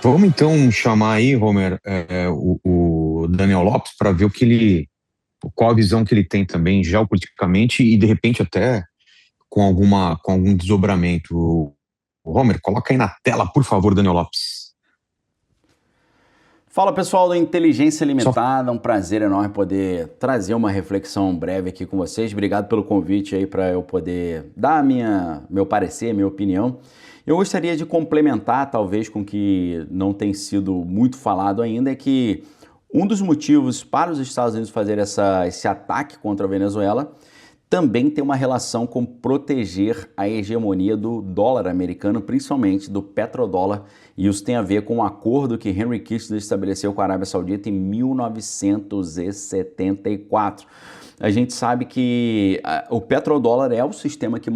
Vamos então chamar aí, Homer, o Daniel Lopes para ver qual a visão que ele tem também geopoliticamente e de repente até com algum desdobramento. Homer, coloca aí na tela, por favor, Daniel Lopes. Fala pessoal do Inteligência Só Limitada, um prazer enorme poder trazer uma reflexão breve aqui com vocês. Obrigado pelo convite aí para eu poder dar meu parecer, minha opinião. Eu gostaria de complementar, talvez, com o que não tem sido muito falado ainda, é que um dos motivos para os Estados Unidos fazer esse ataque contra a Venezuela também tem uma relação com proteger a hegemonia do dólar americano, principalmente do petrodólar, e isso tem a ver com um acordo que Henry Kissinger estabeleceu com a Arábia Saudita em 1974. A gente sabe que o petrodólar é o sistema que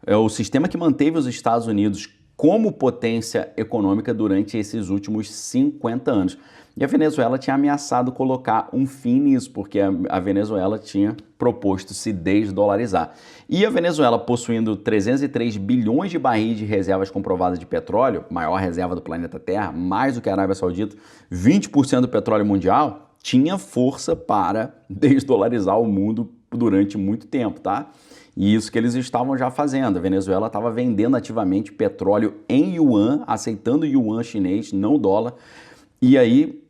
é o sistema que manteve os Estados Unidos como potência econômica durante esses últimos 50 anos. E a Venezuela tinha ameaçado colocar um fim nisso, porque a Venezuela tinha proposto se desdolarizar. E a Venezuela, possuindo 303 bilhões de barris de reservas comprovadas de petróleo, maior reserva do planeta Terra, mais do que a Arábia Saudita, 20% do petróleo mundial, tinha força para desdolarizar o mundo durante muito tempo, tá? E isso que eles estavam já fazendo. A Venezuela estava vendendo ativamente petróleo em yuan, aceitando yuan chinês, não dólar. E aí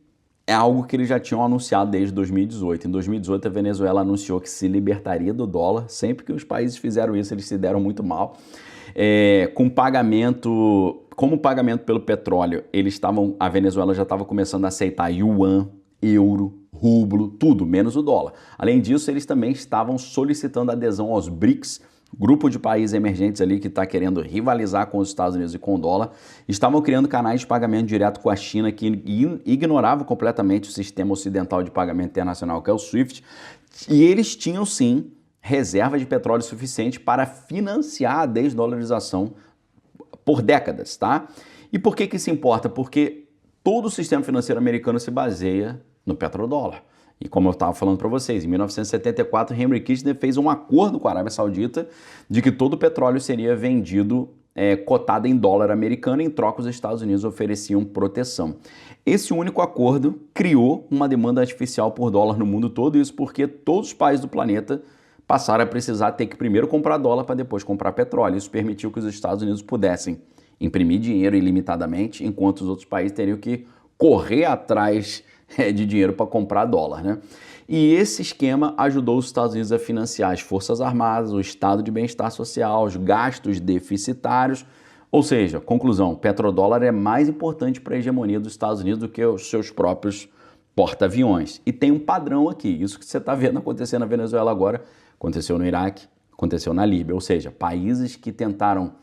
é algo que eles já tinham anunciado desde 2018. Em 2018, a Venezuela anunciou que se libertaria do dólar. Sempre que os países fizeram isso, eles se deram muito mal. Como pagamento pelo petróleo, a Venezuela já estava começando a aceitar yuan, euro, rublo, tudo, menos o dólar. Além disso, eles também estavam solicitando adesão aos BRICS, grupo de países emergentes ali que está querendo rivalizar com os Estados Unidos e com o dólar. Estavam criando canais de pagamento direto com a China que ignoravam completamente o sistema ocidental de pagamento internacional, que é o SWIFT. E eles tinham, sim, reserva de petróleo suficiente para financiar a desdolarização por décadas, tá? E por que isso importa? Porque todo o sistema financeiro americano se baseia no petrodólar. E como eu estava falando para vocês, em 1974, Henry Kissinger fez um acordo com a Arábia Saudita de que todo o petróleo seria vendido cotado em dólar americano, e em troca os Estados Unidos ofereciam proteção. Esse único acordo criou uma demanda artificial por dólar no mundo todo, isso porque todos os países do planeta passaram a precisar ter que primeiro comprar dólar para depois comprar petróleo. Isso permitiu que os Estados Unidos pudessem imprimir dinheiro ilimitadamente, enquanto os outros países teriam que correr atrás de dinheiro para comprar dólar, né? E esse esquema ajudou os Estados Unidos a financiar as Forças Armadas, o estado de bem-estar social, os gastos deficitários. Ou seja, conclusão, petrodólar é mais importante para a hegemonia dos Estados Unidos do que os seus próprios porta-aviões. E tem um padrão aqui, isso que você está vendo acontecer na Venezuela agora, aconteceu no Iraque, aconteceu na Líbia. Ou seja, países que tentaram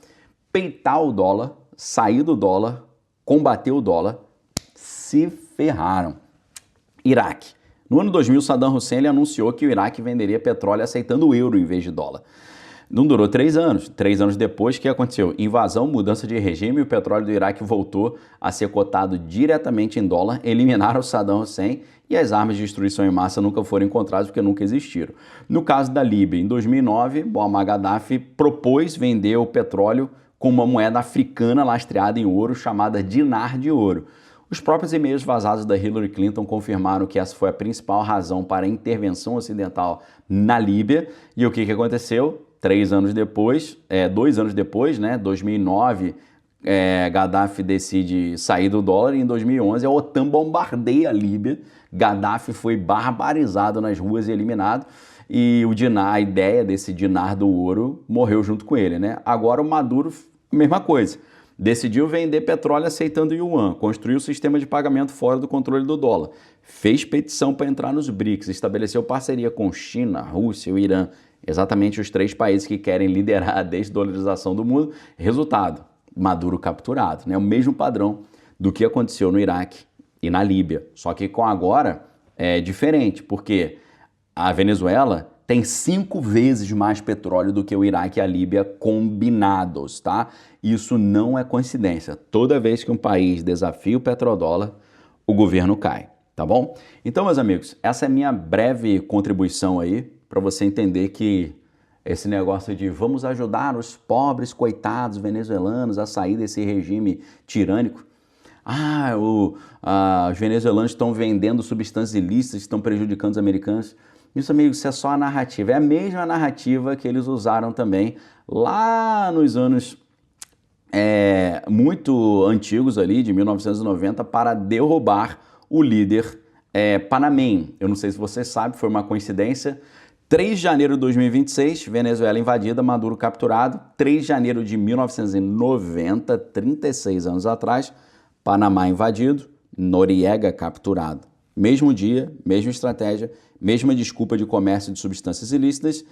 peitar o dólar, sair do dólar, combater o dólar, se ferraram. Iraque. No ano 2000, Saddam Hussein anunciou que o Iraque venderia petróleo aceitando o euro em vez de dólar. Não durou 3 anos. 3 anos depois, o que aconteceu? Invasão, mudança de regime e o petróleo do Iraque voltou a ser cotado diretamente em dólar, eliminaram Saddam Hussein e as armas de destruição em massa nunca foram encontradas porque nunca existiram. No caso da Líbia, em 2009, Muammar Gaddafi propôs vender o petróleo com uma moeda africana lastreada em ouro chamada dinar de ouro. Os próprios e-mails vazados da Hillary Clinton confirmaram que essa foi a principal razão para a intervenção ocidental na Líbia. E o que aconteceu? 2 anos depois, né, 2009, Gaddafi decide sair do dólar e em 2011 a OTAN bombardeia a Líbia. Gaddafi foi barbarizado nas ruas e eliminado. E a ideia desse dinar do ouro morreu junto com ele, né? Agora o Maduro, mesma coisa. Decidiu vender petróleo aceitando yuan, construiu o sistema de pagamento fora do controle do dólar, fez petição para entrar nos BRICS, estabeleceu parceria com China, Rússia e o Irã, exatamente os 3 países que querem liderar a desdolarização do mundo. Resultado, Maduro capturado, né? O mesmo padrão do que aconteceu no Iraque e na Líbia, só que com agora é diferente, porque a Venezuela tem 5 vezes mais petróleo do que o Iraque e a Líbia combinados, tá? Isso não é coincidência. Toda vez que um país desafia o petrodólar, o governo cai, tá bom? Então, meus amigos, essa é a minha breve contribuição aí para você entender que Esse negócio de vamos ajudar os pobres coitados venezuelanos a sair desse regime tirânico. Os venezuelanos estão vendendo substâncias ilícitas, estão prejudicando os americanos. Isso, amigo, isso é só a narrativa. É a mesma narrativa que eles usaram também lá nos anos muito antigos ali, de 1990, para derrubar o líder panamenho. Eu não sei se você sabe, foi uma coincidência. 3 de janeiro de 2026, Venezuela invadida, Maduro capturado. 3 de janeiro de 1990, 36 anos atrás, Panamá invadido, Noriega capturado. Mesmo dia, mesma estratégia, mesma desculpa de comércio de substâncias ilícitas,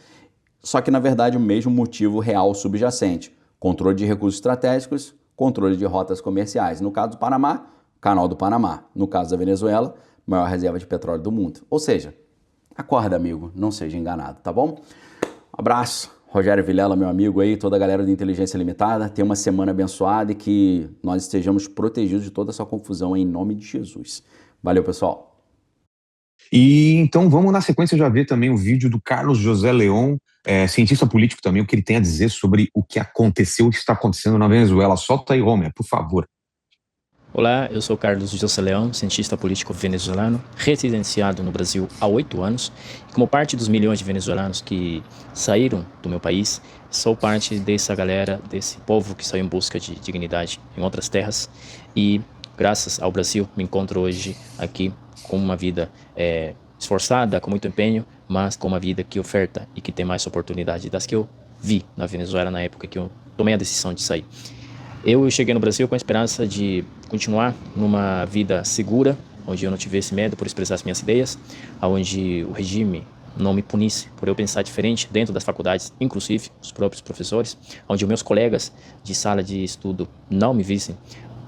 só que na verdade o mesmo motivo real subjacente. Controle de recursos estratégicos, controle de rotas comerciais. No caso do Panamá, Canal do Panamá. No caso da Venezuela, maior reserva de petróleo do mundo. Ou seja, acorda, amigo, não seja enganado, tá bom? Abraço, Rogério Vilela, meu amigo aí, toda a galera do Inteligência Limitada. Tenha uma semana abençoada e que nós estejamos protegidos de toda essa confusão em nome de Jesus. Valeu, pessoal. E então vamos na sequência já ver também o vídeo do Carlos José León, cientista político também, o que ele tem a dizer sobre o que aconteceu, o que está acontecendo na Venezuela. Solta aí, Homer, por favor. Olá, eu sou Carlos José León, cientista político venezuelano, residenciado no Brasil há 8 anos. E como parte dos milhões de venezuelanos que saíram do meu país, sou parte dessa galera, desse povo que saiu em busca de dignidade em outras terras. E graças ao Brasil, me encontro hoje aqui com uma vida esforçada, com muito empenho, mas com uma vida que oferta e que tem mais oportunidade das que eu vi na Venezuela na época que eu tomei a decisão de sair. Eu cheguei no Brasil com a esperança de continuar numa vida segura, onde eu não tivesse medo por expressar as minhas ideias, onde o regime não me punisse por eu pensar diferente dentro das faculdades, inclusive os próprios professores, onde meus colegas de sala de estudo não me vissem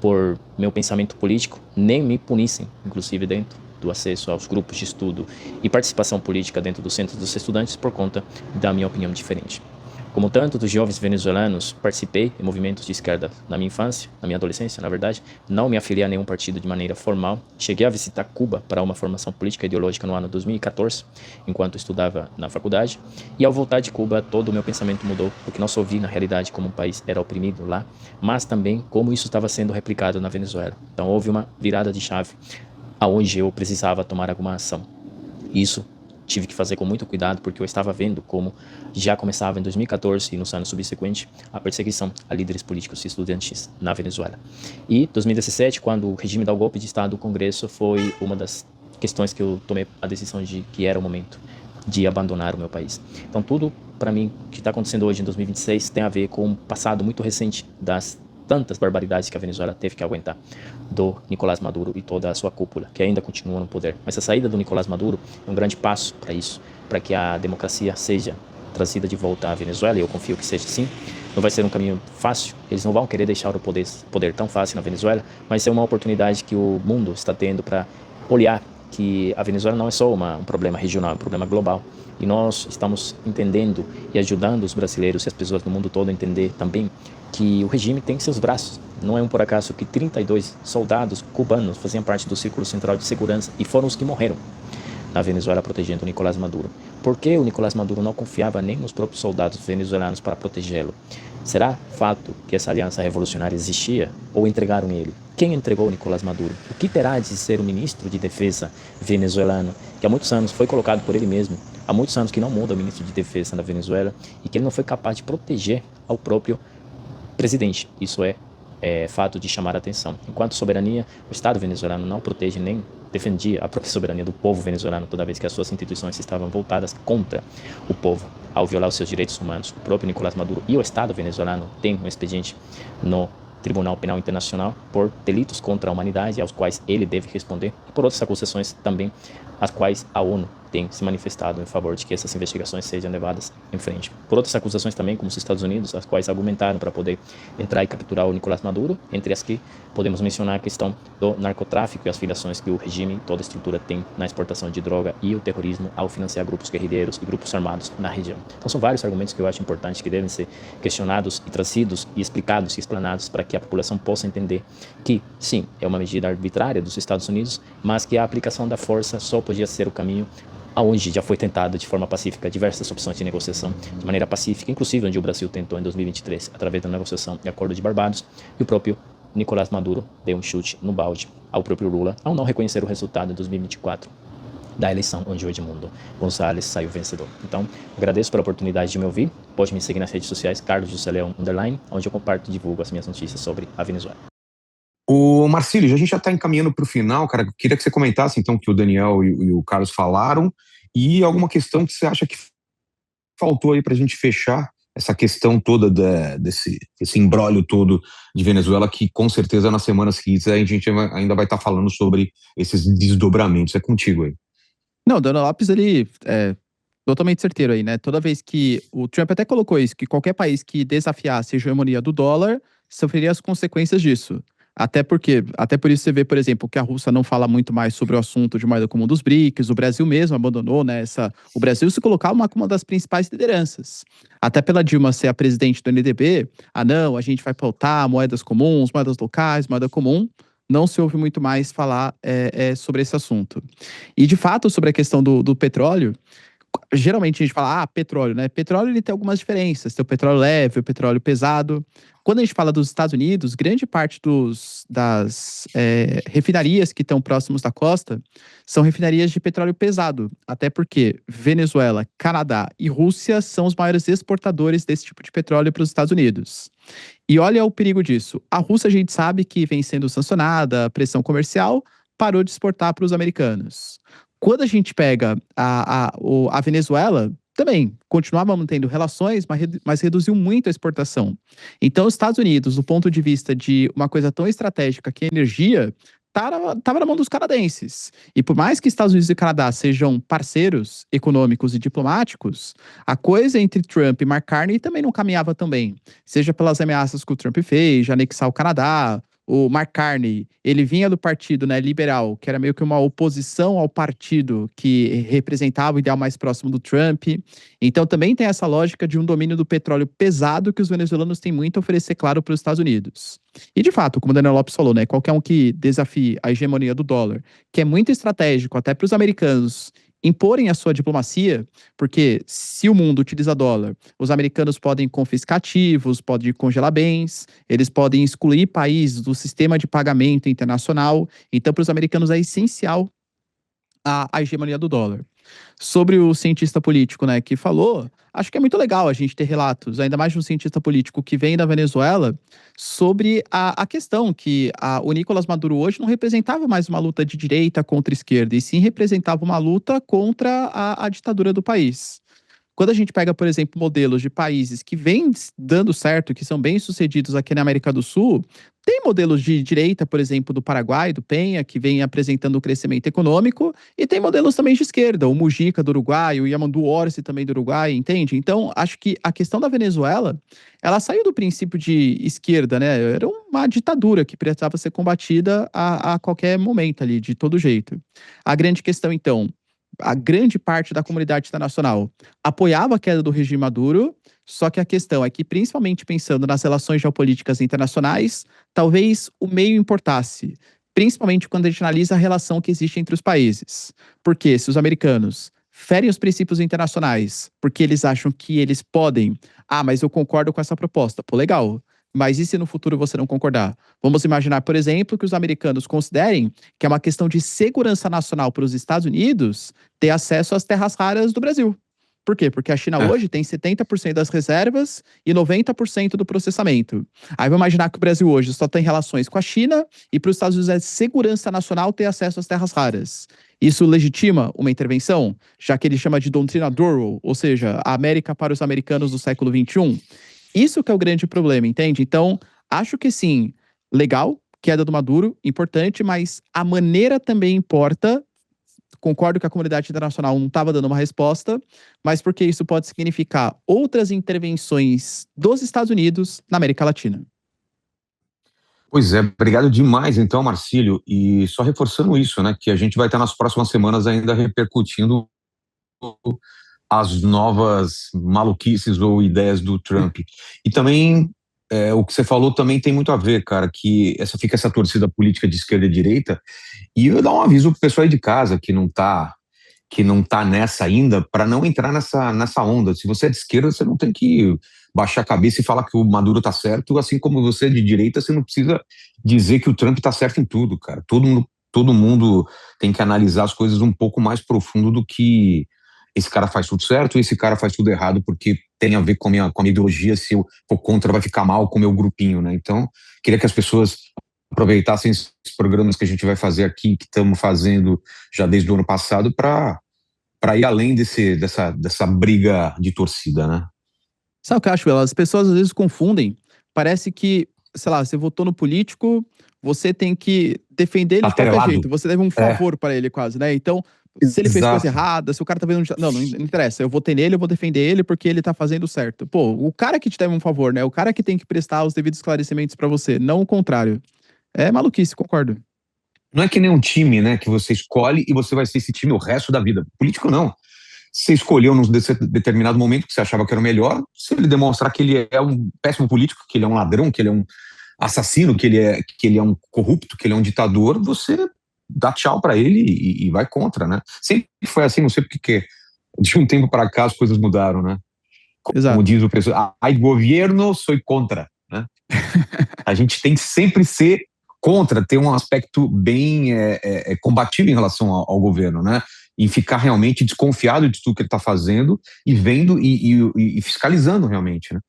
por meu pensamento político, nem me punissem, inclusive dentro do acesso aos grupos de estudo e participação política dentro dos centros dos estudantes por conta da minha opinião diferente. Como tanto dos jovens venezuelanos, participei em movimentos de esquerda na minha infância, na minha adolescência, na verdade. Não me afiliei a nenhum partido de maneira formal. Cheguei a visitar Cuba para uma formação política e ideológica no ano 2014, enquanto estudava na faculdade. E ao voltar de Cuba, todo o meu pensamento mudou, porque não só vi na realidade como o país era oprimido lá, mas também como isso estava sendo replicado na Venezuela. Então houve uma virada de chave, aonde eu precisava tomar alguma ação. Isso tive que fazer com muito cuidado, porque eu estava vendo como já começava em 2014 e nos anos subsequentes a perseguição a líderes políticos e estudantis na Venezuela. E 2017, quando o regime dá o golpe de Estado, o Congresso foi uma das questões que eu tomei a decisão de que era o momento de abandonar o meu país. Então tudo, para mim, que está acontecendo hoje em 2026 tem a ver com um passado muito recente das tantas barbaridades que a Venezuela teve que aguentar do Nicolás Maduro e toda a sua cúpula, que ainda continua no poder. Mas a saída do Nicolás Maduro é um grande passo para isso, para que a democracia seja trazida de volta à Venezuela, e eu confio que seja assim. Não vai ser um caminho fácil, eles não vão querer deixar o poder tão fácil na Venezuela, mas é uma oportunidade que o mundo está tendo para olhar que a Venezuela não é só um problema regional, é um problema global. E nós estamos entendendo e ajudando os brasileiros e as pessoas do mundo todo a entender também que o regime tem seus braços. Não é por acaso que 32 soldados cubanos faziam parte do Círculo Central de Segurança e foram os que morreram na Venezuela protegendo o Nicolás Maduro. Por que o Nicolás Maduro não confiava nem nos próprios soldados venezuelanos para protegê-lo? Será fato que essa aliança revolucionária existia ou entregaram ele? Quem entregou o Nicolás Maduro? O que terá de ser o ministro de defesa venezuelano, que há muitos anos foi colocado por ele mesmo, há muitos anos que não muda o ministro de defesa na Venezuela e que ele não foi capaz de proteger ao próprio presidente? Isso é fato de chamar a atenção. Enquanto soberania, o Estado venezuelano não protege nem defendia a própria soberania do povo venezuelano, toda vez que as suas instituições estavam voltadas contra o povo, ao violar os seus direitos humanos. O próprio Nicolás Maduro e o Estado venezuelano têm um expediente no Tribunal Penal Internacional por delitos contra a humanidade, aos quais ele deve responder, e por outras acusações também, as quais a ONU tem se manifestado em favor de que essas investigações sejam levadas em frente. Por outras acusações também, como os Estados Unidos, as quais argumentaram para poder entrar e capturar o Nicolás Maduro, entre as que podemos mencionar a questão do narcotráfico e as filiações que o regime e toda a estrutura tem na exportação de droga e o terrorismo ao financiar grupos guerrilheiros e grupos armados na região. Então são vários argumentos que eu acho importantes que devem ser questionados e trazidos e explicados e explanados para que a população possa entender que, sim, é uma medida arbitrária dos Estados Unidos, mas que a aplicação da força só podia ser o caminho onde já foi tentado de forma pacífica diversas opções de negociação de maneira pacífica, inclusive onde o Brasil tentou em 2023 através da negociação e acordo de Barbados, e o próprio Nicolás Maduro deu um chute no balde ao próprio Lula ao não reconhecer o resultado de 2024 da eleição onde o Edmundo Gonzalez saiu vencedor. Então, agradeço pela oportunidade de me ouvir. Pode me seguir nas redes sociais, Carlos José Leão _, onde eu comparto e divulgo as minhas notícias sobre a Venezuela. O Marcílio, a gente já está encaminhando para o final, cara. Eu queria que você comentasse, então, que o Daniel e o Carlos falaram, e alguma questão que você acha que faltou aí para a gente fechar essa questão toda desse imbróglio todo de Venezuela, que com certeza nas semanas seguintes a gente ainda vai estar falando sobre esses desdobramentos. É contigo aí. Não, o Donald Lopes, ele é totalmente certeiro aí, né? Toda vez que o Trump até colocou isso, que qualquer país que desafiasse a hegemonia do dólar sofreria as consequências disso. Até por isso você vê, por exemplo, que a Rússia não fala muito mais sobre o assunto de moeda comum dos BRICS, o Brasil mesmo abandonou, né, o Brasil se colocar como uma das principais lideranças. Até pela Dilma ser a presidente do NDB, não, a gente vai pautar moedas comuns, moedas locais, moeda comum. Não se ouve muito mais falar sobre esse assunto. E, de fato, sobre a questão do petróleo, geralmente a gente fala, petróleo, né? Petróleo ele tem algumas diferenças. Tem o petróleo leve, o petróleo pesado. Quando a gente fala dos Estados Unidos, grande parte das refinarias que estão próximos da costa são refinarias de petróleo pesado. Até porque Venezuela, Canadá e Rússia são os maiores exportadores desse tipo de petróleo para os Estados Unidos. E olha o perigo disso. A Rússia, a gente sabe que vem sendo sancionada, a pressão comercial parou de exportar para os americanos. Quando a gente pega a Venezuela, também continuava mantendo relações, mas reduziu muito a exportação. Então, os Estados Unidos, do ponto de vista de uma coisa tão estratégica que a energia, estava na mão dos canadenses. E por mais que Estados Unidos e Canadá sejam parceiros econômicos e diplomáticos, a coisa entre Trump e Mark Carney também não caminhava tão bem. Seja pelas ameaças que o Trump fez de anexar o Canadá. O Mark Carney, ele vinha do partido, né, liberal, que era meio que uma oposição ao partido que representava o ideal mais próximo do Trump. Então também tem essa lógica de um domínio do petróleo pesado que os venezuelanos têm muito a oferecer, claro, para os Estados Unidos. E de fato, como o Daniel Lopes falou, né, qualquer um que desafie a hegemonia do dólar, que é muito estratégico até para os americanos imporem a sua diplomacia, porque se o mundo utiliza dólar, os americanos podem confiscar ativos, podem congelar bens, eles podem excluir países do sistema de pagamento internacional. Então, para os americanos é essencial a hegemonia do dólar. Sobre o cientista político, né, que falou, acho que é muito legal a gente ter relatos, ainda mais de um cientista político que vem da Venezuela, sobre a questão que o Nicolás Maduro hoje não representava mais uma luta de direita contra esquerda, e sim representava uma luta contra a ditadura do país. Quando a gente pega, por exemplo, modelos de países que vêm dando certo, que são bem-sucedidos aqui na América do Sul, tem modelos de direita, por exemplo, do Paraguai, do Penha, que vem apresentando o crescimento econômico, e tem modelos também de esquerda, o Mujica do Uruguai, o Yamandu Orsi também do Uruguai, entende? Então, acho que a questão da Venezuela, ela saiu do princípio de esquerda, né? Era uma ditadura que precisava ser combatida a qualquer momento ali, de todo jeito. A grande questão, então, a grande parte da comunidade internacional apoiava a queda do regime Maduro, só que a questão é que, principalmente pensando nas relações geopolíticas internacionais, talvez o meio importasse, principalmente quando a gente analisa a relação que existe entre os países. Porque se os americanos ferem os princípios internacionais porque eles acham que eles podem, mas eu concordo com essa proposta, pô, legal. Mas e se no futuro você não concordar? Vamos imaginar, por exemplo, que os americanos considerem que é uma questão de segurança nacional para os Estados Unidos ter acesso às terras raras do Brasil. Por quê? Porque a China hoje tem 70% das reservas e 90% do processamento. Aí vamos imaginar que o Brasil hoje só tem relações com a China e para os Estados Unidos é segurança nacional ter acesso às terras raras. Isso legitima uma intervenção, já que ele chama de doutrina Doral, ou seja, a América para os americanos do século XXI. Isso que é o grande problema, entende? Então, acho que sim, legal, queda do Maduro, importante, mas a maneira também importa. Concordo que a comunidade internacional não estava dando uma resposta, mas porque isso pode significar outras intervenções dos Estados Unidos na América Latina. Pois é, obrigado demais então, Marcílio, e só reforçando isso, né, que a gente vai estar nas próximas semanas ainda repercutindo as novas maluquices ou ideias do Trump. E também, o que você falou também tem muito a ver, cara, que fica essa torcida política de esquerda e direita, e eu dar um aviso pro pessoal aí de casa que não tá que não está nessa ainda, para não entrar nessa onda. Se você é de esquerda, você não tem que baixar a cabeça e falar que o Maduro está certo, assim como você é de direita, você não precisa dizer que o Trump está certo em tudo, cara. Todo mundo tem que analisar as coisas um pouco mais profundo do que esse cara faz tudo certo e esse cara faz tudo errado, porque tem a ver com a minha ideologia, se eu for contra vai ficar mal com o meu grupinho, né? Então, queria que as pessoas aproveitassem esses programas que a gente vai fazer aqui, que estamos fazendo já desde o ano passado, para ir além dessa briga de torcida, né? Sabe o que eu acho, Bela? As pessoas às vezes confundem. Parece que, sei lá, você votou no político, você tem que defender ele de qualquer Atrelado. jeito. Você deve um favor para ele quase, né? Então, se ele fez coisa errada, se o cara tá vendo... Não interessa. Eu votei nele, eu vou defender ele porque ele tá fazendo certo. Pô, o cara que te deve um favor, né? O cara que tem que prestar os devidos esclarecimentos para você, não o contrário. É maluquice, concordo. Não é que nem um time, né, que você escolhe e você vai ser esse time o resto da vida. Político não. Você escolheu num determinado momento que você achava que era o melhor, se ele demonstrar que ele é um péssimo político, que ele é um ladrão, que ele é um assassino, que ele é um corrupto, que ele é um ditador, você dá tchau para ele e vai contra, né? Sempre foi assim, não sei porque de um tempo para cá as coisas mudaram, né? Como diz o pessoal, ai governo, sou contra, né? A gente tem que sempre ser contra, ter um aspecto bem combativo em relação ao governo, né? E ficar realmente desconfiado de tudo que ele está fazendo e vendo e fiscalizando realmente, né?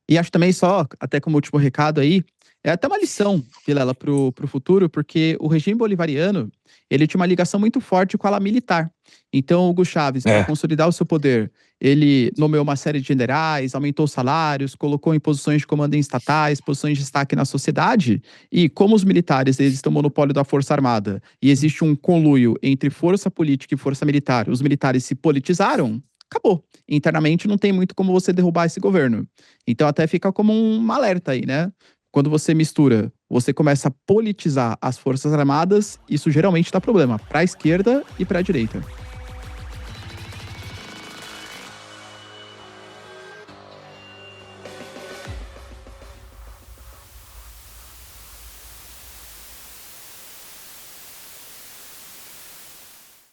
E acho também só, até como último recado aí, é até uma lição, Vilela, pro futuro, porque o regime bolivariano, ele tinha uma ligação muito forte com a ala militar. Então, Hugo Chávez, para consolidar o seu poder, ele nomeou uma série de generais, aumentou salários, colocou em posições de comando em estatais, posições de destaque na sociedade. E como os militares, eles têm o monopólio da Força Armada, e existe um conluio entre força política e força militar, os militares se politizaram, acabou. Internamente não tem muito como você derrubar esse governo. Então até fica como um alerta aí, né? Quando você mistura, você começa a politizar as Forças Armadas, isso geralmente dá problema para a esquerda e para a direita.